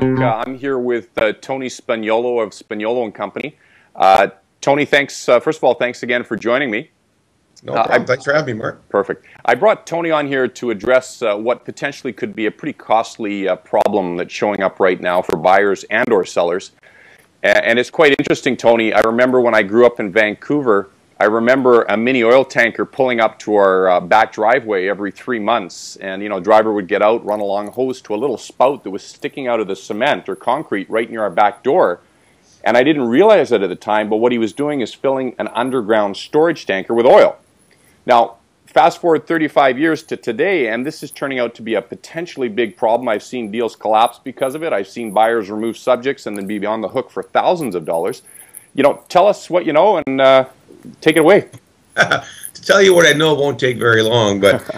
I'm here with Tony Spagnuolo of Spagnuolo and Company. Tony, thanks. First of all, thanks again for joining me. No problem. Thanks for having me, Mark. Perfect. I brought Tony on here to address what potentially could be a pretty costly problem that's showing up right now for buyers and or sellers. And it's quite interesting, Tony. I remember when I grew up in Vancouver, I remember a mini oil tanker pulling up to our back driveway every 3 months, and driver would get out, run along hose to a little spout that was sticking out of the cement or concrete right near our back door. And I didn't realize it at the time, but what he was doing is filling an underground storage tanker with oil. Now, fast forward 35 years to today, and this is turning out to be a potentially big problem. I've seen deals collapse because of it. I've seen buyers remove subjects and then be on the hook for thousands of dollars. Tell us what you know and take it away. To tell you what I know won't take very long, but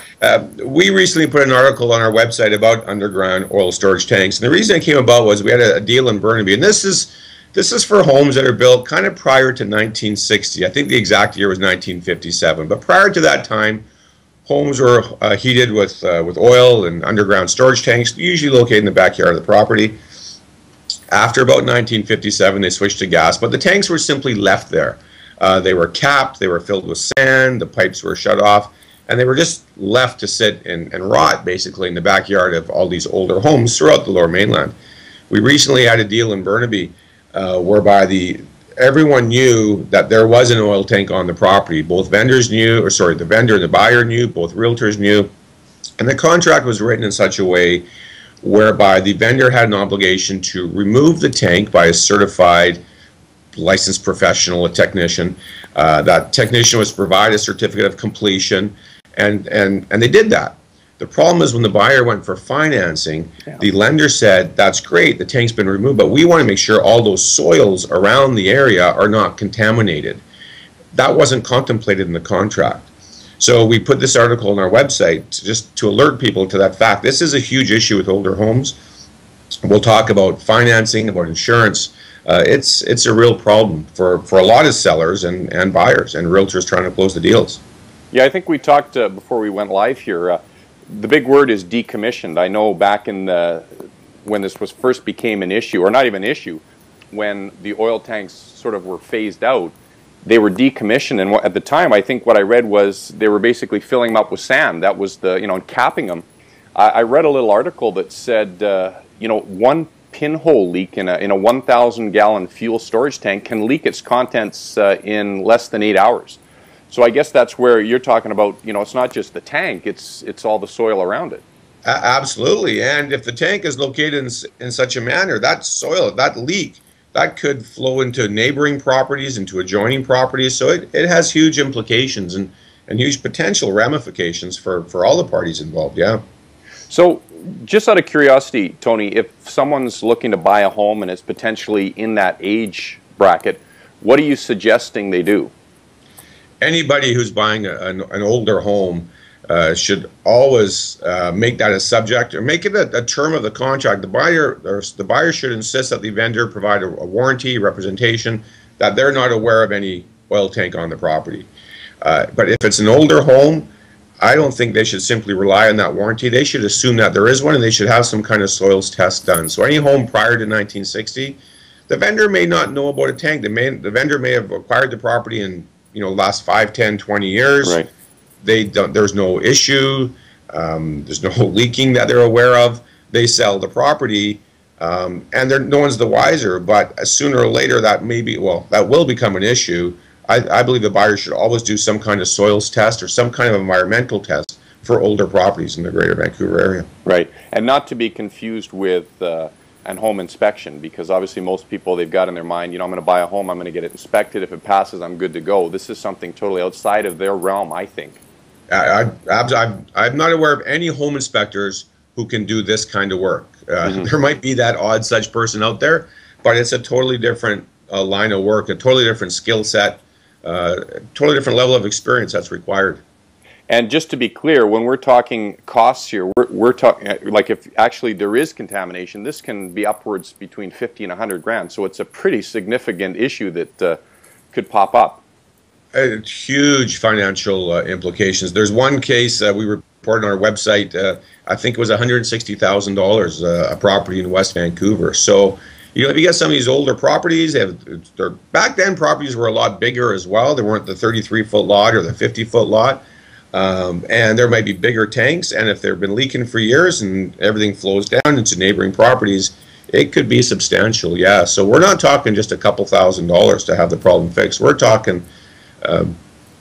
we recently put an article on our website about underground oil storage tanks. And the reason it came about was we had a deal in Burnaby, and this is for homes that are built kind of prior to 1960. I think the exact year was 1957. But prior to that time, homes were heated with oil and underground storage tanks, usually located in the backyard of the property. After about 1957, they switched to gas, but the tanks were simply left there. They were capped, they were filled with sand, the pipes were shut off, and they were just left to sit and rot, basically, in the backyard of all these older homes throughout the Lower Mainland. We recently had a deal in Burnaby whereby everyone knew that there was an oil tank on the property. Both vendors knew, or sorry, the vendor and the buyer knew, both realtors knew, and the contract was written in such a way whereby the vendor had an obligation to remove the tank by a certified licensed professional, a technician. That technician was provided a certificate of completion, and they did that. The problem is when the buyer went for financing, the lender said, that's great, the tank's been removed, but we want to make sure all those soils around the area are not contaminated. That wasn't contemplated in the contract. So we put this article on our website just to alert people to that fact. This is a huge issue with older homes. We'll talk about financing, about insurance. It's a real problem for a lot of sellers and buyers and realtors trying to close the deals. Yeah, I think we talked before we went live here. The big word is decommissioned. I know back in when this first became an issue, or not even an issue, when the oil tanks sort of were phased out, they were decommissioned. And at the time, I think what I read was they were basically filling them up with sand. That was and capping them. I read a little article that said, one pinhole leak in a 1,000-gallon fuel storage tank can leak its contents in less than 8 hours. So I guess that's where you're talking about, it's not just the tank, it's all the soil around it. Absolutely. And if the tank is located in such a manner, that soil, that leak, that could flow into neighboring properties, into adjoining properties. So it has huge implications and huge potential ramifications for all the parties involved, yeah. So just out of curiosity, Tony, if someone's looking to buy a home and it's potentially in that age bracket, what are you suggesting they do? Anybody who's buying an older home should always make that a subject, or make it a term of the contract. The buyer should insist that the vendor provide a warranty, representation, that they're not aware of any oil tank on the property. But if it's an older home, I don't think they should simply rely on that warranty. They should assume that there is one, and they should have some kind of soils test done. So any home prior to 1960, the vendor may not know about a tank. The vendor may have acquired the property in the last 5, 10, 20 years. Right. There's no issue. There's no leaking that they're aware of. They sell the property, and no one's the wiser. But sooner or later, that will become an issue. I believe the buyer should always do some kind of soils test or some kind of environmental test for older properties in the greater Vancouver area. Right, and not to be confused with an home inspection, because obviously most people, they've got in their mind, I'm going to buy a home, I'm going to get it inspected. If it passes, I'm good to go. This is something totally outside of their realm, I think. I'm not aware of any home inspectors who can do this kind of work. There might be that odd such person out there, but it's a totally different line of work, a totally different skill set, totally different level of experience that's required. And just to be clear, when we're talking costs here, we're talking, like, if actually there is contamination, this can be upwards between 50 and 100 grand. So it's a pretty significant issue that could pop up. Huge financial implications. There's one case we reported on our website. I think it was $160,000 a property in West Vancouver. So, you know, if you get some of these older properties, back then properties were a lot bigger as well. They weren't the 33-foot lot or the 50-foot lot. And there might be bigger tanks, and if they've been leaking for years and everything flows down into neighboring properties, it could be substantial, yeah. So we're not talking just a couple $1,000s to have the problem fixed. We're talking well,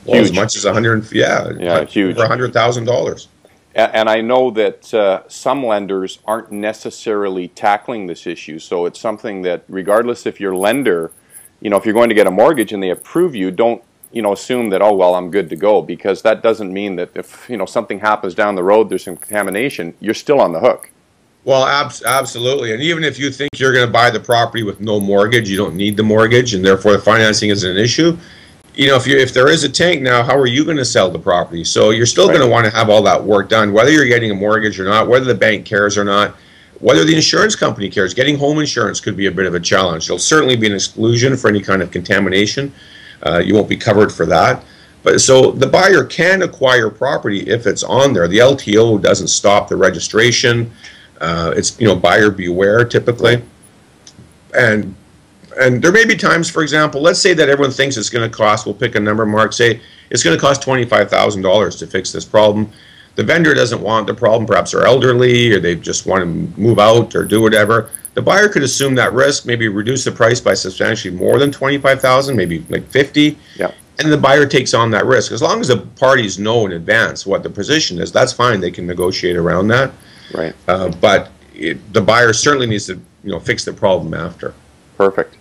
as much as huge, huge, over $100,000. And I know that some lenders aren't necessarily tackling this issue, so it's something that, regardless if your lender, you know, if you're going to get a mortgage and they approve you, don't, you know, assume that, oh, well, I'm good to go, because that doesn't mean that if, you know, something happens down the road, there's some contamination, you're still on the hook. Well, absolutely. And even if you think you're going to buy the property with no mortgage, you don't need the mortgage, and therefore the financing isn't an issue. You know, if there is a tank now, how are you going to sell the property? So you're still going to want to have all that work done, whether you're getting a mortgage or not, whether the bank cares or not, whether the insurance company cares. Getting home insurance could be a bit of a challenge. There'll certainly be an exclusion for any kind of contamination. You won't be covered for that. But so the buyer can acquire property if it's on there. The LTO doesn't stop the registration. It's, you know, buyer beware typically. And there may be times, for example, let's say that everyone thinks it's going to cost, we'll pick a number, Mark, say it's going to cost $25,000 to fix this problem. The vendor doesn't want the problem, perhaps they're elderly or they just want to move out or do whatever. The buyer could assume that risk, maybe reduce the price by substantially more than $25,000, maybe like $50,000. Yeah. And the buyer takes on that risk. As long as the parties know in advance what the position is, that's fine. They can negotiate around that. Right. But the buyer certainly needs to, you know, fix the problem after. Perfect.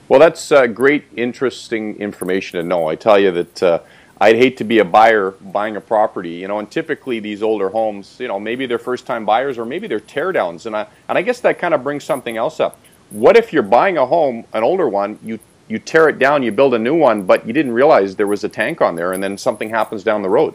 Well, that's great, interesting information to know. I tell you that I'd hate to be a buyer buying a property, you know, and typically these older homes, you know, maybe they're first-time buyers or maybe they're teardowns, and I guess that kind of brings something else up. What if you're buying a home, an older one, you tear it down, you build a new one, but you didn't realize there was a tank on there, and then something happens down the road?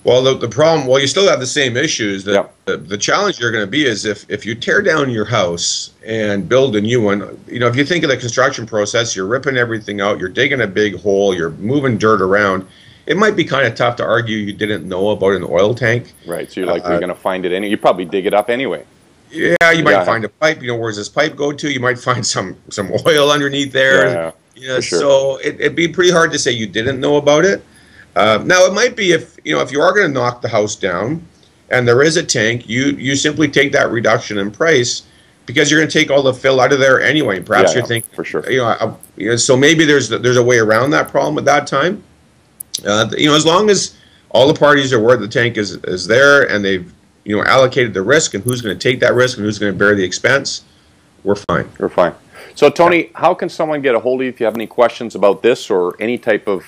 Well, the problem, well, you still have the same issues. The challenge you're going to be is if you tear down your house and build a new one, you know, if you think of the construction process, you're ripping everything out, you're digging a big hole, you're moving dirt around, it might be kind of tough to argue you didn't know about an oil tank. Right, so you're like, you're going to find it anyway. You probably dig it up anyway. Yeah, you might find a pipe, you know, where's this pipe go to? You might find some oil underneath there. Yeah, you know, sure. So it'd be pretty hard to say you didn't know about it. Now, it might be if you are going to knock the house down and there is a tank, you simply take that reduction in price because you're going to take all the fill out of there anyway. Perhaps you're thinking, for sure. So maybe there's a way around that problem at that time. As long as all the parties are aware the tank is there and they've allocated the risk and who's going to take that risk and who's going to bear the expense, we're fine. We're fine. So, Tony, how can someone get a hold of you if you have any questions about this or any type of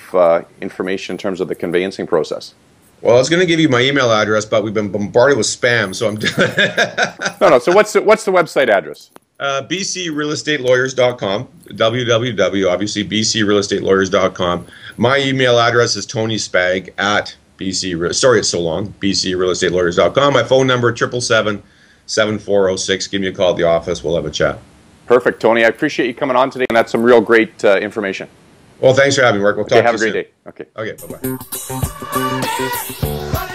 information in terms of the conveyancing process? Well, I was going to give you my email address, but we've been bombarded with spam, so I'm No. So what's the website address? bcrealestatelawyers.com, www, obviously, bcrealestatelawyers.com. My email address is tonyspag at sorry it's so long, bcrealestatelawyers.com. My phone number, 777-7406. Give me a call at the office. We'll have a chat. Perfect, Tony. I appreciate you coming on today, and that's some real great information. Well, thanks for having me, Mark. We'll talk to you soon. Have a great day. Okay. Okay, bye-bye.